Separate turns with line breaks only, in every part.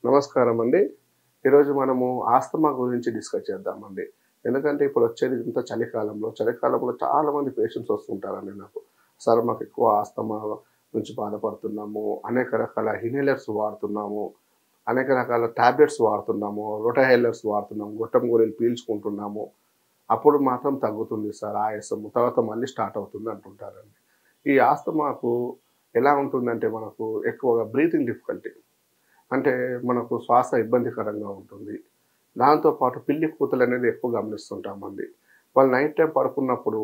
నమస్కారం అండి. ఈరోజు మనము ఆస్తమా గురించి డిస్కస్ చేద్దామండి. ఎందుకంటే ఇప్పుడు వచ్చేది ఇంత చలికాలంలో. చలికాలంలో చాలామంది పేషెంట్స్ వస్తుంటారండి నాకు. సార్ మాకు ఎక్కువ ఆస్తమా నుంచి బాధపడుతున్నాము. అనేక రకాల ఇన్హేలర్స్ వాడుతున్నాము. అనేక రకాల టాబ్లెట్స్ వాడుతున్నాము. రొటాహైలర్స్ వాడుతున్నాము. గొట్టం గోళీలు పీల్చుకుంటున్నాము. అప్పుడు మాత్రం తగ్గుతుంది సార్ ఆయాసము. తర్వాత మళ్ళీ స్టార్ట్ అవుతుంది అంటుంటారండి. ఈ ఆస్తమాకు ఎలా ఉంటుందంటే మనకు ఎక్కువగా బ్రీతింగ్ డిఫికల్టీ. అంటే మనకు శ్వాస ఇబ్బందికరంగా ఉంటుంది. దాంతో పాటు పిల్లి కూతలనేది ఎక్కువ గమనిస్తుంటామండి. వాళ్ళు నైట్ టైమ్ పడుకున్నప్పుడు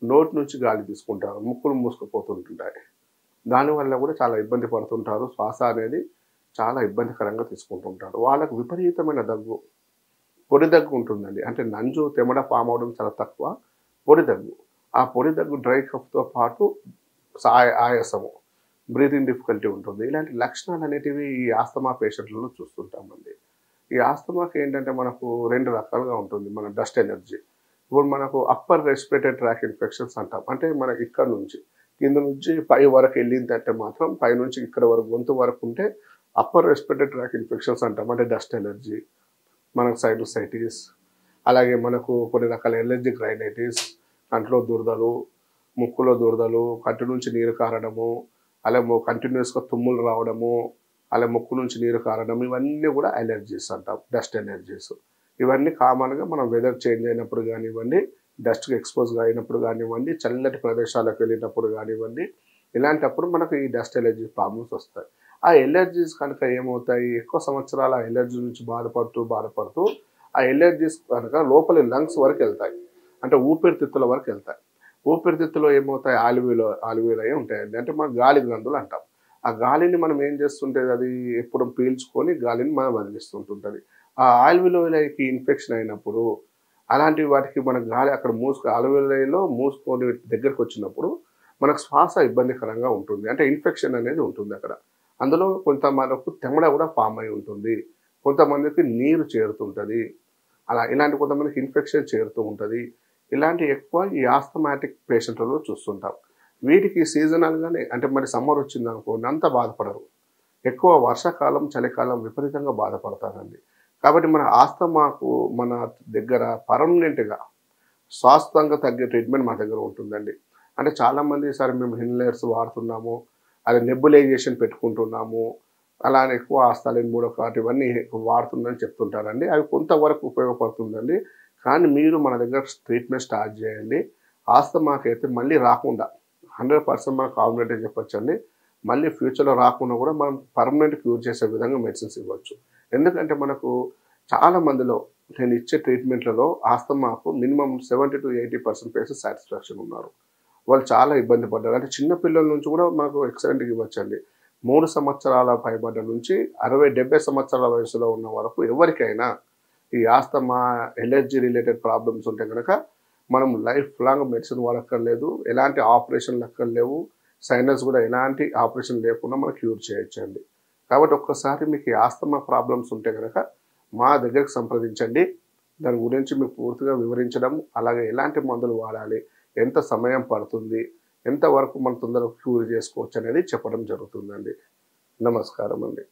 నోటి నుంచి గాలి తీసుకుంటారు. ముక్కులు మూసుకుపోతుంటుంటాయి. దానివల్ల కూడా చాలా ఇబ్బంది పడుతుంటారు. శ్వాస అనేది చాలా ఇబ్బందికరంగా తీసుకుంటుంటారు. వాళ్ళకు విపరీతమైన దగ్గు, పొడి దగ్గు ఉంటుందండి. అంటే నంజు, తెమడ ఫామ్ అవ్వడం చాలా తక్కువ. పొడి దగ్గు. ఆ పొడి దగ్గు డ్రై కఫ్‌తో పాటు ఆయాసము, బ్రీతింగ్ డిఫికల్టీ ఉంటుంది. ఇలాంటి లక్షణాలనేటివి ఈ ఆస్తమా పేషెంట్‌లలో చూస్తుంటామండి. ఈ ఆస్తమాకి ఏంటంటే మనకు 2 రకాలుగా ఉంటుంది. మన డస్ట్ ఎలర్జీ. ఇప్పుడు మనకు అప్పర్ రెస్పిరేటరీ ట్రాక్ ఇన్ఫెక్షన్స్ అంటాం. అంటే మనకి ఇక్కడ నుంచి, కింద నుంచి పై వరకు ఎళ్ళిందంటే మాత్రం పైనుంచి ఇక్కడ వరకు గొంతు వరకు ఉంటే అప్పర్ రెస్పిరేటరీ ట్రాక్ ఇన్ఫెక్షన్స్ అంటాం. అంటే డస్ట్ ఎలర్జీ, మనకు సైనసైటిస్, అలాగే మనకు కొన్ని రకాల ఎలర్జిక్ రైనైటిస్, కంట్లో దురదలు, ముక్కులో దురదలు, కంటి నుంచి నీరు కారడము, అలాగే కంటిన్యూయస్‌గా తుమ్ములు రావడము, అలా ముక్కు నుంచి నీరు కారడం, ఇవన్నీ కూడా అలెర్జీస్ అంటాం. Dust allergies. ఇవన్నీ కామన్‌గా మనం వెదర్ చేంజ్ అయినప్పుడు గానివ్వండి, డస్ట్‌కి ఎక్స్‌పోజ్‌గా అయినప్పుడు గానివ్వండి, చల్లటి ప్రదేశాలకు వెళ్ళినప్పుడు గానివ్వండి, ఇలాంటప్పుడు మనకు ఈ డస్ట్ అలెర్జీ ప్రాబ్లమ్స్ వస్తాయి. ఆ ఎలర్జీస్ కనుక ఏమవుతాయి, ఎక్కువ సంవత్సరాలు ఆ ఎలర్జీ నుంచి బాధపడుతూ ఆ ఎలర్జీస్ కనుక లోపలి లంగ్స్ వరకెళ్తాయి. అంటే ఊపిరితిత్తుల వరకెళ్తాయి. ఊపిరితిత్తులో ఏమవుతాయి, ఆల్వియోలై ఉంటాయండి. అంటే మనం గాలి గ్రంథులు అంటాం. ఆ గాలిని మనం ఏం చేస్తుంటది, అది ఎప్పుడు పీల్చుకొని గాలిని మనం వదిలిస్తుంటుంటది. ఆ ఆల్వియోలైకి ఇన్ఫెక్షన్ అయినప్పుడు, అలాంటి వాటికి మన గాలి అక్కడ ఆల్వియోలైలో మూసుకొని దగ్గరకొచ్చినప్పుడు మనకు శ్వాస ఇబ్బందికరంగా ఉంటుంది. అంటే ఇన్ఫెక్షన్ అనేది ఉంటుందక్కడ. అందులో కొంత మనకు తెమడ కూడా ఫార్మ్ అయి ఉంటుంది. కొంతమందికి నీరు చేరుతుంటది. ఇలాంటి కొంతమందికి ఇన్ఫెక్షన్ చేరుతూ ఉంటది. ఇలాంటివి ఎక్కువ ఈ ఆస్థమాటిక్ పేషెంట్‌లలో చూస్తుంటాం. వీటికి సీజనల్‌గానే, అంటే మరి సమ్మర్ వచ్చిందనుకోండి అంత బాధపడరు. ఎక్కువ వర్షాకాలం, చలికాలం విపరీతంగా బాధపడతారండి. కాబట్టి మన ఆస్తమాకు మన దగ్గర పర్మనెంట్‌గా శాశ్వతంగా తగ్గే ట్రీట్మెంట్ మా దగ్గర ఉంటుందండి. అంటే చాలామంది సరే మేము ఇన్హేలర్స్ వాడుతున్నాము, అది నెబులైజేషన్ పెట్టుకుంటున్నాము, అలానే ఎక్కువ ఆస్తాలిన్, బుడోకాట్ ఇవన్నీ వాడుతుందని చెప్తుంటారండి. అవి కొంతవరకు ఉపయోగపడుతుందండి. కానీ మీరు మన దగ్గర ట్రీట్మెంట్ స్టార్ట్ చేయండి. ఆస్తమాకైతే మళ్ళీ రాకుండా 100% మనం కాన్ఫిడెంట్‌గా చెప్పొచ్చండి. మళ్ళీ ఫ్యూచర్‌లో రాకుండా కూడా మనం పర్మనెంట్ క్యూర్ చేసే విధంగా మెడిసిన్స్ ఇవ్వచ్చు. ఎందుకంటే మనకు చాలా మందిలో నేను ఇచ్చే ట్రీట్మెంట్‌లలో ఆస్తమాకు మినిమమ్ 70-80% పేషెంట్స్ సాటిస్ఫాక్షన్ ఉన్నారు. వాళ్ళు చాలా ఇబ్బంది పడ్డారు. అంటే చిన్న పిల్లల నుంచి కూడా మనకు ఎక్సలెంట్‌గా ఇవ్వచ్చండి. 3 సంవత్సరాల పైబడ్డ నుంచి 60-70 సంవత్సరాల వయసులో ఉన్న వరకు ఎవరికైనా ఈ ఆస్తమా, ఎలర్జీ రిలేటెడ్ ప్రాబ్లమ్స్ ఉంటే గనక మనం లైఫ్ లాంగ్ మెడిసిన్ వాడక్కర్లేదు. ఎలాంటి ఆపరేషన్‌లు అక్కర్లేవు. సైనస్ కూడా ఎలాంటి ఆపరేషన్ లేకుండా మనం క్యూర్ చేయొచ్చండి. కాబట్టి ఒక్కసారి మీకు ఈ ఆస్తమా ప్రాబ్లమ్స్ ఉంటే గనక మా దగ్గరికి సంప్రదించండి. దాని గురించి మీకు పూర్తిగా వివరించడం, అలాగే ఎలాంటి మందులు వాడాలి, ఎంత సమయం పడుతుంది, ఎంతవరకు మనం తొందరగా క్యూర్ చేసుకోవచ్చనేది చెప్పడం జరుగుతుందండి. నమస్కారం అండి.